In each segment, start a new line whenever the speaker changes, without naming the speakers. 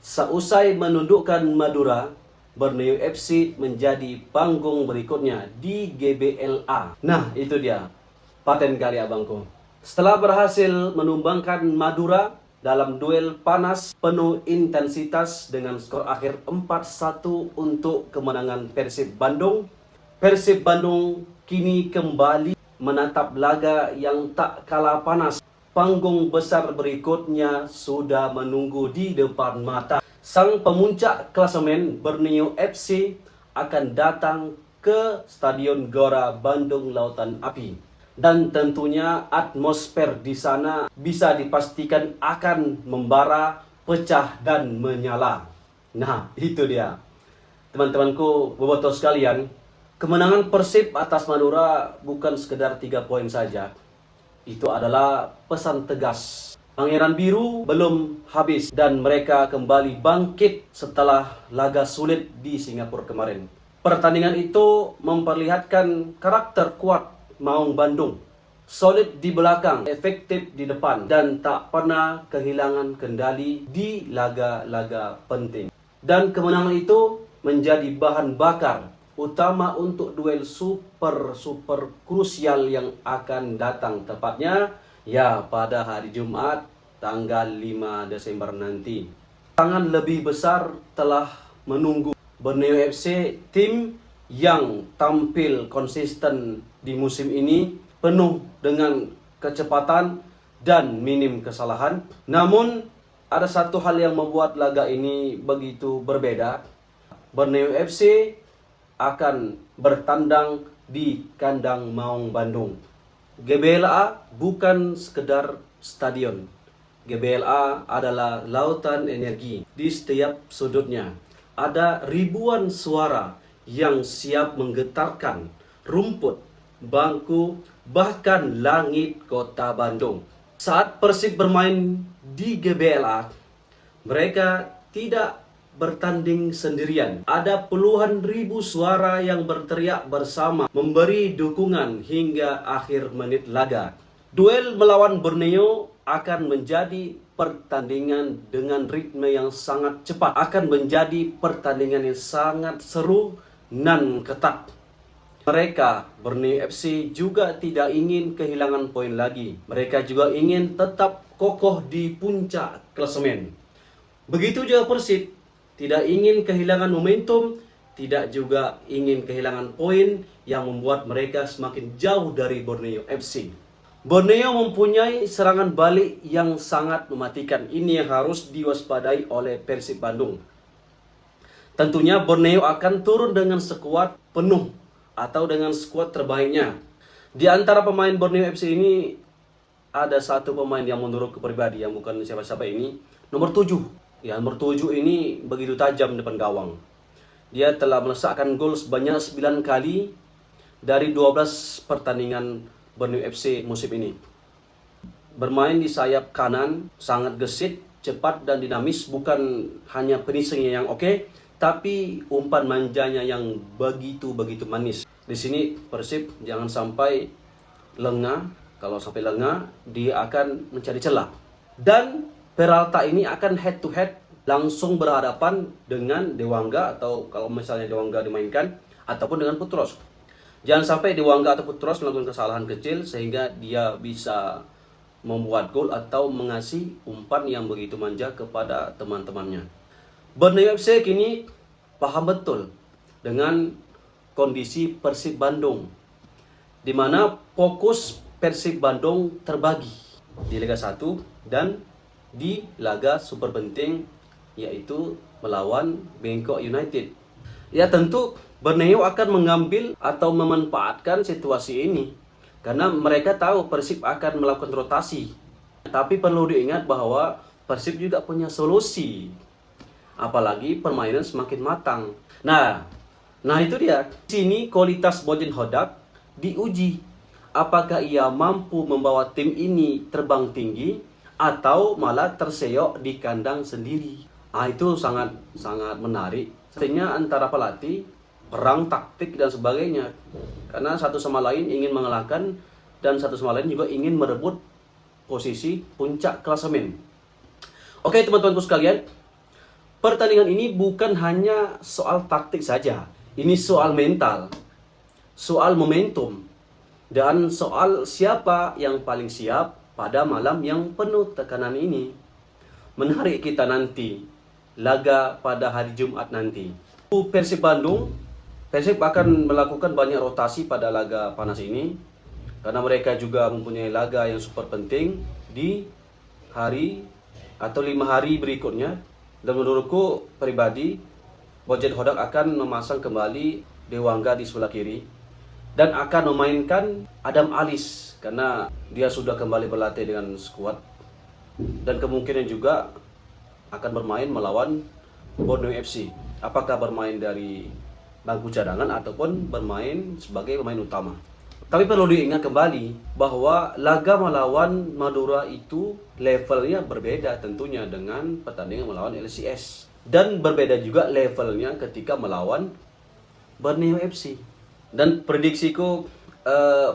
Seusai menundukkan Madura, Borneo FC menjadi panggung berikutnya di GBLA. Nah, itu dia paten kali abangku. Setelah berhasil menumbangkan Madura dalam duel panas penuh intensitas dengan skor akhir 4-1 untuk kemenangan Persib Bandung, Persib Bandung kini kembali menatap laga yang tak kalah panas. Panggung besar berikutnya sudah menunggu di depan mata. Sang pemuncak klasemen Borneo FC akan datang ke Stadion Gelora Bandung Lautan Api. Dan tentunya atmosfer di sana bisa dipastikan akan membara, pecah, dan menyala. Nah, itu dia. Teman-temanku, bobotoh sekalian, kemenangan Persib atas Madura bukan sekedar 3 poin saja. Itu adalah pesan tegas. Pangeran Biru belum habis dan mereka kembali bangkit setelah laga sulit di Singapura kemarin. Pertandingan itu memperlihatkan karakter kuat Maung Bandung. Solid di belakang, efektif di depan, dan tak pernah kehilangan kendali di laga-laga penting. Dan kemenangan itu menjadi bahan bakar utama untuk duel super krusial yang akan datang, tepatnya ya pada hari Jumat tanggal 5 Desember nanti. Tangan lebih besar telah menunggu Borneo FC, tim yang tampil konsisten di musim ini, penuh dengan kecepatan dan minim kesalahan. Namun ada satu hal yang membuat laga ini begitu berbeda. Borneo FC akan bertandang di kandang Maung Bandung. GBLA bukan sekedar stadion. GBLA adalah lautan energi. Di setiap sudutnya ada ribuan suara yang siap menggetarkan rumput, bangku, bahkan langit kota Bandung. Saat Persib bermain di GBLA, mereka tidak bertanding sendirian. Ada puluhan ribu suara yang berteriak bersama, memberi dukungan hingga akhir menit laga. Duel melawan Borneo akan menjadi pertandingan dengan ritme yang sangat cepat. Akan menjadi pertandingan yang sangat seru dan ketat. Mereka, Borneo FC, juga tidak ingin kehilangan poin lagi. Mereka juga ingin tetap kokoh di puncak klasemen. Begitu juga Persib, tidak ingin kehilangan momentum, tidak juga ingin kehilangan poin yang membuat mereka semakin jauh dari Borneo FC. Borneo mempunyai serangan balik yang sangat mematikan. Ini yang harus diwaspadai oleh Persib Bandung. Tentunya Borneo akan turun dengan skuad penuh atau dengan skuad terbaiknya. Di antara pemain Borneo FC ini ada satu pemain yang menurut pribadi, yang bukan siapa-siapa ini, nomor 7. Ya, nomor 7 ini begitu tajam depan gawang. Dia telah melesakkan gol sebanyak 9 kali dari 12 pertandingan Borneo FC musim ini. Bermain di sayap kanan, sangat gesit, cepat dan dinamis. Bukan hanya finishingnya yang oke, tapi umpan manjanya yang begitu manis. Di sini Persib jangan sampai lengah. Kalau sampai lengah, dia akan mencari celah. Dan Peralta ini akan head to head, langsung berhadapan dengan Dewangga, atau kalau misalnya Dewangga dimainkan, ataupun dengan Putros. Jangan sampai Dewangga atau Putros melakukan kesalahan kecil sehingga dia bisa membuat gol atau mengasih umpan yang begitu manja kepada teman-temannya. Borneo FC kini paham betul dengan kondisi Persib Bandung, di mana fokus Persib Bandung terbagi di Liga 1 dan di laga super penting, yaitu melawan Bangkok United. Ya, tentu Borneo akan mengambil atau memanfaatkan situasi ini karena mereka tahu Persib akan melakukan rotasi. Tapi perlu diingat bahwa Persib juga punya solusi, apalagi permainan semakin matang. Nah itu dia. Sini kualitas Bojan Hodak diuji. Apakah ia mampu membawa tim ini terbang tinggi atau malah terseok di kandang sendiri. Itu sangat menarik. Artinya antara pelatih, perang taktik dan sebagainya. Karena satu sama lain ingin mengalahkan dan satu sama lain juga ingin merebut posisi puncak klasemen. Oke teman-temanku sekalian, Pertandingan ini bukan hanya soal taktik saja. Ini soal mental, soal momentum, dan soal siapa yang paling siap pada malam yang penuh tekanan ini. Menarik kita nanti, laga pada hari Jumat nanti. Persib Bandung, Persib akan melakukan banyak rotasi pada laga panas ini, karena mereka juga mempunyai laga yang super penting di hari atau 5 hari berikutnya. Dan menurutku pribadi, Bojan Hodak akan memasang kembali Dewangga di sebelah kiri dan akan memainkan Adam Alis karena dia sudah kembali berlatih dengan skuad dan kemungkinan juga akan bermain melawan Borneo FC. Apakah bermain dari bangku cadangan ataupun bermain sebagai pemain utama. Tapi perlu diingat kembali bahwa laga melawan Madura itu levelnya berbeda tentunya dengan pertandingan melawan LCS. Dan berbeda juga levelnya ketika melawan Borneo FC. Dan prediksiku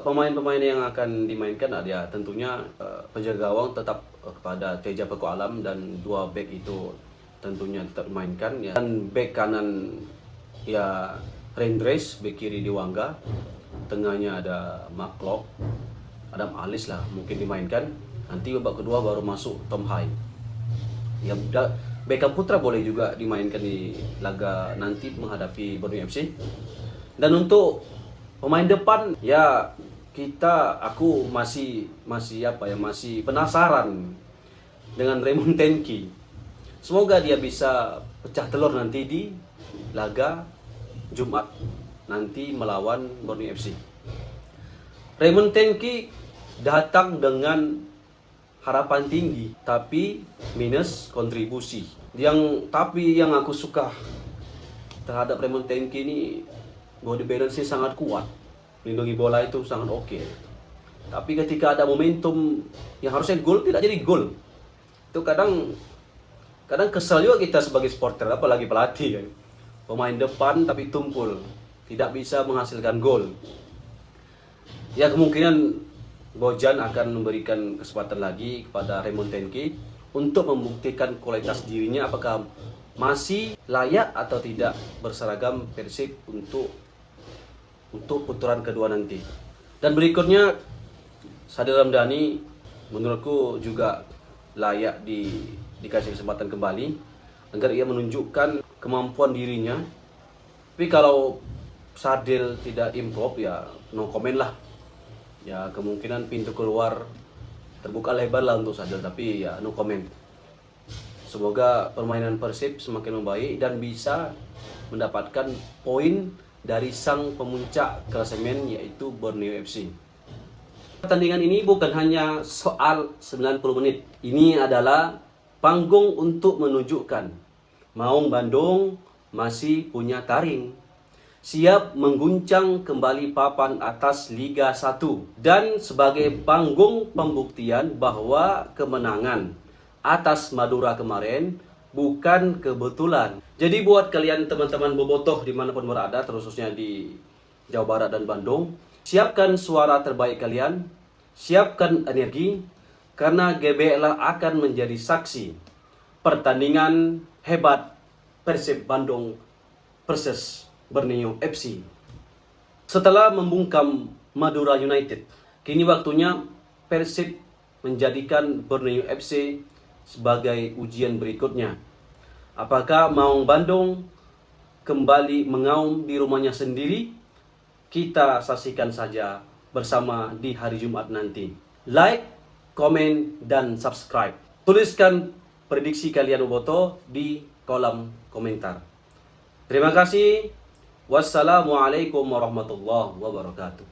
pemain-pemain yang akan dimainkan ada tentunya penjaga gawang tetap kepada Teja Paku Alam dan 2 back itu tentunya tetap dimainkan ya. Dan back kanan ya Rendres, back kiri Dewangga. Tengahnya ada Maklok, Adam Alis lah mungkin dimainkan. Nanti babak kedua baru masuk Tom Hai. Ya, Beckham Putra boleh juga dimainkan di laga nanti menghadapi Borneo FC. Dan untuk pemain depan ya aku masih penasaran dengan Raymond Tenki. Semoga dia bisa pecah telur nanti di laga Jumat nanti melawan Borneo FC. Raymond Tenki datang dengan harapan tinggi tapi minus kontribusi. Tapi yang aku suka terhadap Raymond Tenki ini, body balance-nya sangat kuat. Melindungi bola itu sangat oke. Tapi ketika ada momentum yang harusnya gol tidak jadi gol. Itu kadang kesal juga kita sebagai supporter, apalagi pelatih kan. Pemain depan tapi tumpul, tidak bisa menghasilkan gol. Ya kemungkinan Bojan akan memberikan kesempatan lagi kepada Raymond Tenki untuk membuktikan kualitas dirinya apakah masih layak atau tidak berseragam Persib untuk putaran kedua nanti. Dan berikutnya Sadil Ramdhani menurutku juga layak dikasih kesempatan kembali agar ia menunjukkan kemampuan dirinya. Tapi kalau Sadil tidak improve ya no comment lah. Ya kemungkinan pintu keluar terbuka lebar lah untuk Sadil, tapi ya no comment. Semoga permainan Persib semakin membaik dan bisa mendapatkan poin dari sang pemuncak klasemen yaitu Borneo FC. Pertandingan ini bukan hanya soal 90 menit. Ini adalah panggung untuk menunjukkan Maung Bandung masih punya taring, siap mengguncang kembali papan atas Liga 1 dan sebagai panggung pembuktian bahwa kemenangan atas Madura kemarin bukan kebetulan. Jadi buat kalian teman-teman bobotoh dimanapun berada, terkhususnya di Jawa Barat dan Bandung, siapkan suara terbaik kalian, siapkan energi, karena GBLA akan menjadi saksi pertandingan hebat Persib Bandung versus Borneo FC. Setelah membungkam Madura United, kini waktunya Persib menjadikan Borneo FC sebagai ujian berikutnya. Apakah Maung Bandung kembali mengaum di rumahnya sendiri? Kita saksikan saja bersama di hari Jumat nanti. Like, komen, dan subscribe. Tuliskan prediksi kalian bobotoh di kolom komentar. Terima kasih. Wassalamualaikum warahmatullahi wabarakatuh.